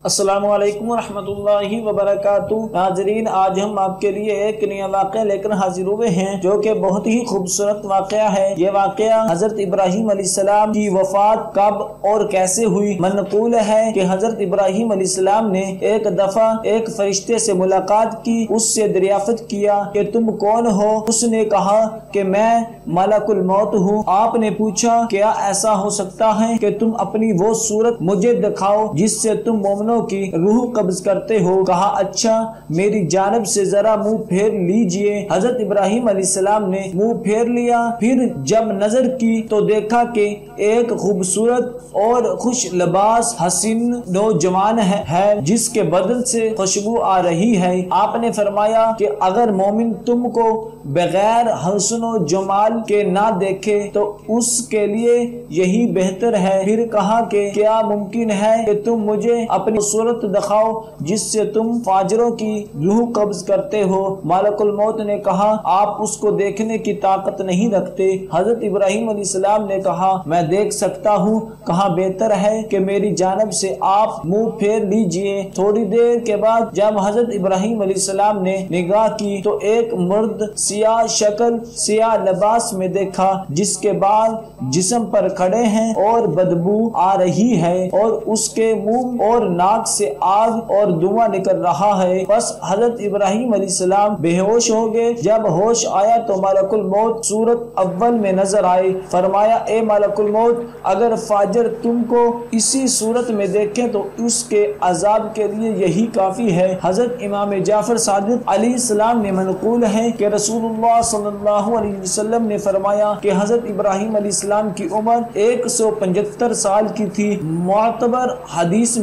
السلام علیکم ورحمۃ اللہ وبرکاتہ۔ ناظرین، آج ہم آپ کے لیے ایک نیا واقعہ لے کر حاضر ہوئے ہیں جو کہ بہت ہی خوبصورت واقعہ ہے۔ یہ واقعہ حضرت ابراہیم علیہ السلام کی وفات کب اور کیسے ہوئی۔ منقول ہے کہ حضرت ابراہیم علیہ السلام نے ایک دفعہ ایک فرشتے سے ملاقات کی، اس سے دریافت کیا کہ تم کون ہو؟ اس نے کہا کہ میں ملک الموت ہوں۔ آپ نے پوچھا کیا ایسا ہو سکتا ہے کہ تم اپنی وہ صورت مجھے دکھاؤ جس سے تم مومنوں کی روح قبض کرتے ہو۔ کہا اچھا، میری جانب سے ذرا منہ پھیر لیجئے۔ حضرت ابراہیم علیہ السلام نے منہ پھیر لیا، پھر جب نظر کی تو دیکھا کہ ایک خوبصورت اور خوش لباس حسین نوجوان ہے جس کے بدن سے خوشبو آ رہی ہے۔ آپ نے فرمایا کہ اگر مومن تم کو بغیر حسن و جمال کے نہ دیکھے تو اس کے لیے یہی بہتر ہے۔ پھر کہا کہ کیا ممکن ہے کہ تم مجھے اپنی صورت دکھاؤ جس سے تم فاجروں کی روح قبض کرتے ہو۔ ملک الموت نے کہا آپ اس کو دیکھنے کی طاقت نہیں رکھتے۔ حضرت ابراہیم علیہ السلام نے کہا میں دیکھ سکتا ہوں۔ کہا بہتر ہے کہ میری جانب سے آپ منہ پھیر لیجئے۔ تھوڑی دیر کے بعد جب حضرت ابراہیم علیہ السلام نے نگاہ کی تو ایک مرد سیاہ شکل سیاہ لباس میں دیکھا جس کے بال جسم پر کھڑے ہیں اور بدبو آ رہی ہے اور اس کے منہ اور ناک سے آگ اور دھواں نکل رہا ہے۔ بس حضرت ابراہیم علیہ السلام بے ہوش ہو گئے۔ جب ہوش آیا تو ملک الموت صورت اول میں نظر آئے۔ فرمایا اے ملک الموت، اگر فاجر تم کو اسی صورت میں دیکھیں تو اس کے عذاب کے لیے یہی کافی ہے۔ حضرت امام جعفر صادق علیہ السلام نے منقول ہے کہ رسول اللہ صلی اللہ علیہ وسلم نے فرمایا کہ حضرت ابراہیم علیہ السلام کی عمر 175 سال کی تھی۔ معتبر حدیث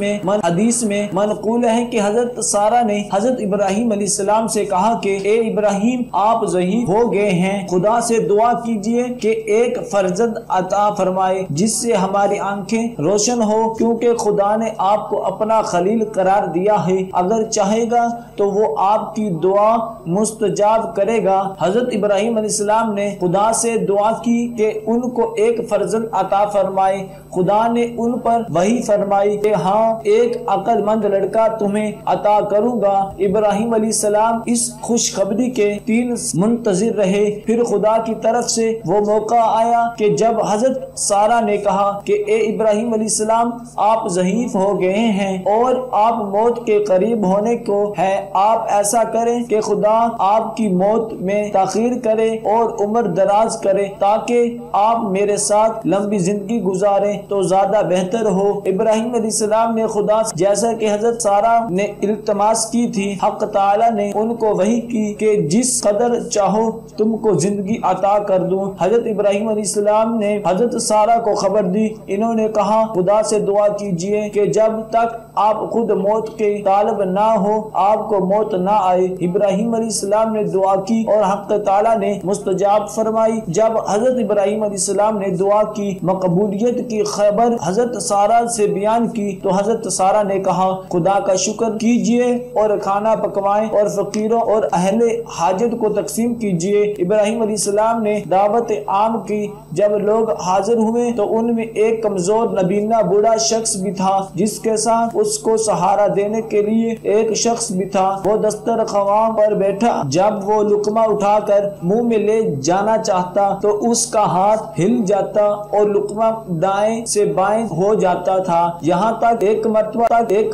میں منقول ہے کہ حضرت سارہ نے حضرت ابراہیم علیہ السلام سے کہا کہ اے ابراہیم، آپ ضعیف ہو گئے ہیں، خدا سے دعا کیجئے کہ ایک فرزند عطا فرمائے جس سے ہماری آنکھیں روشن ہو، کیونکہ خدا نے آپ کو اپنا خلیل قرار دیا ہے، اگر چاہے گا تو وہ آپ کی دعا مستجاب کرے گا۔ حضرت ابراہیم علیہ السلام نے خدا سے دعا کی کہ ان کو ایک فرزند عطا فرمائے۔ خدا نے ان پر وحی فرمائی کہ ہاں، ایک عقل مند لڑکا تمہیں عطا کروں گا۔ ابراہیم علیہ السلام اس خوشخبری کے 3 منتظر رہے۔ پھر خدا کی طرف سے وہ موقع آیا کہ جب حضرت سارہ نے کہا کہ اے ابراہیم علیہ السلام، آپ ضعیف ہو گئے ہیں اور آپ موت کے قریب ہونے کو ہے، آپ ایسا کریں کہ خدا آپ کی موت میں تاخیر کرے اور عمر دراز کرے تاکہ آپ میرے ساتھ لمبی زندگی گزاریں تو زیادہ بہتر ہو۔ ابراہیم علیہ السلام نے خدا جیسا کہ حضرت سارہ نے التماس کی تھی، حق تعالی نے ان کو وحی کی کہ جس قدر چاہو تم کو زندگی عطا کر دوں۔ حضرت ابراہیم علیہ السلام نے حضرت سارہ کو خبر دی۔ انہوں نے کہا خدا سے دعا کیجئے کہ جب تک آپ خود موت کے طالب نہ ہو آپ کو موت نہ آئے۔ ابراہیم علیہ السلام نے دعا کی اور حق تعالی نے مستجاب فرمائی۔ جب حضرت ابراہیم علیہ السلام نے دعا کی مقبولیت کی خبر حضرت سارہ سے بیان کی تو حضرت سارہ نے کہا خدا کا شکر کیجئے اور کھانا پکوائیں اور فقیروں اور اہل حاجت کو تقسیم کیجئے۔ ابراہیم علیہ السلام نے دعوت عام کی۔ جب لوگ حاضر ہوئے تو ان میں ایک کمزور نبینا بوڑھا شخص بھی تھا جس کے ساتھ اس کو سہارا دینے کے لیے ایک شخص بھی تھا۔ وہ دسترخوان پر بیٹھا، جب وہ لقمہ اٹھا کر منہ میں لے جانا چاہتا تو اس کا ہاتھ ہل جاتا اور لقمہ دائیں سے بائیں ہو جاتا تھا، یہاں تک ایک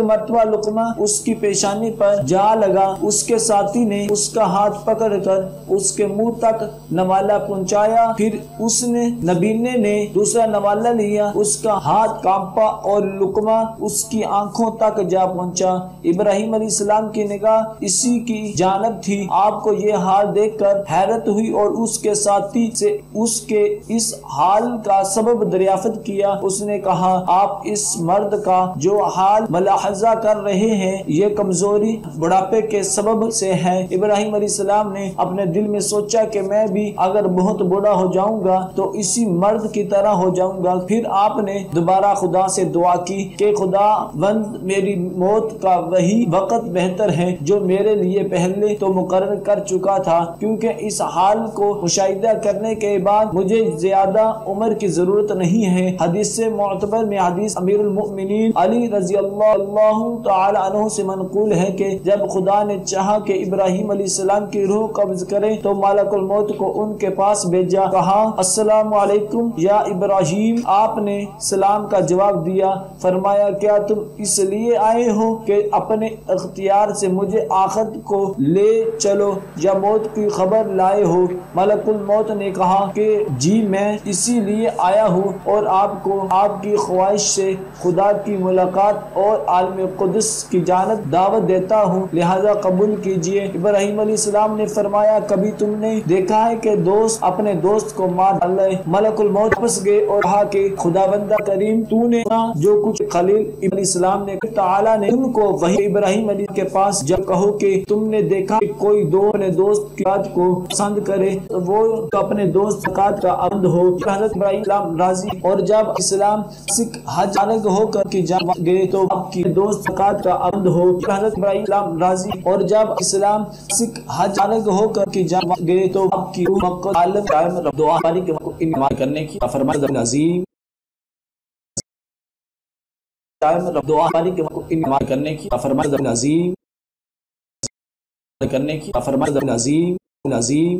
مرتبہ لقمہ اس کی پیشانی پر جا لگا۔ اس کے ساتھی نے اس کا ہاتھ پکڑ کر اس کے منہ تک نوالا پہنچایا، پھر اس نے نبینے نے دوسرا نوالا لیا، اس کا ہاتھ کانپا اور لقمہ اس کی آنکھوں تک جا پہنچا۔ ابراہیم علیہ السلام کی نگاہ اسی کی جانب تھی۔ آپ کو یہ حال دیکھ کر حیرت ہوئی اور اس کے ساتھی سے اس کے اس حال کا سبب دریافت کیا۔ اس نے کہا آپ اس مرد کا جو حال ملاحظہ کر رہے ہیں یہ کمزوری بڑھاپے کے سبب سے ہے۔ ابراہیم علیہ السلام نے اپنے دل میں سوچا کہ میں بھی اگر بہت بوڑھا ہو جاؤں گا تو اسی مرد کی طرح ہو جاؤں گا۔ پھر آپ نے دوبارہ خدا سے دعا کی کہ خدا بند میری موت کا وہی وقت بہتر ہے جو میرے لیے پہلے تو مقرر کر چکا تھا، کیونکہ اس حال کو مشاہدہ کرنے کے بعد مجھے زیادہ عمر کی ضرورت نہیں ہے۔ حدیث معتبر میں حدیث امیر المؤمنین علی رضی اللہ اللہ تعالی عنہ سے منقول ہے کہ جب خدا نے چاہا کہ ابراہیم علیہ السلام کی روح قبض کرے تو ملک الموت کو ان کے پاس بھیجا، کہا السلام علیکم یا ابراہیم، آپ نے سلام کا جواب دیا، فرمایا کیا تم اس لیے آئے ہو کہ اپنے اختیار سے مجھے آخرت کو لے چلو یا موت کی خبر لائے ہو؟ ملک الموت نے کہا کہ جی میں اسی لیے آیا ہوں اور آپ کو آپ کی خواہش سے خدا کی ملاقات اور عالم قدس کی جانب دعوت دیتا ہوں، لہذا قبول کیجئے۔ ابراہیم علیہ السلام نے فرمایا کبھی تم نے دیکھا ہے کہ دوست اپنے دوست کو مار ڈالے؟ ملک الموت واپس گئے اور کہا کہ خدا بندہ کریم تو نے جو کچھ خلیل علیہ السلام نے تعالیٰ نے ان کو وہی ابراہیم علیہ کے پاس جب کہو کہ تم نے دیکھا کہ کوئی اپنے دوست کی بات کو پسند کرے وہ اپنے دوست زکات کا عبد ہو، حضرت ابراہیم اسلام راضی، اور جب اسلام سکھ حج جانب ہو کر کی جا گئے تو آپ کی دوست زکات کا عبد ہو، حضرت ابراہیم اسلام راضی، اور جب اسلام سکھ حج جانب ہو کر کی جا گئے تو آپ کی عالم قائم دعا کے انعام کرنے کی فرمان عظیم دعا کے انعام کرنے کی فرمان عظیم کرنے کی فرمان عظیم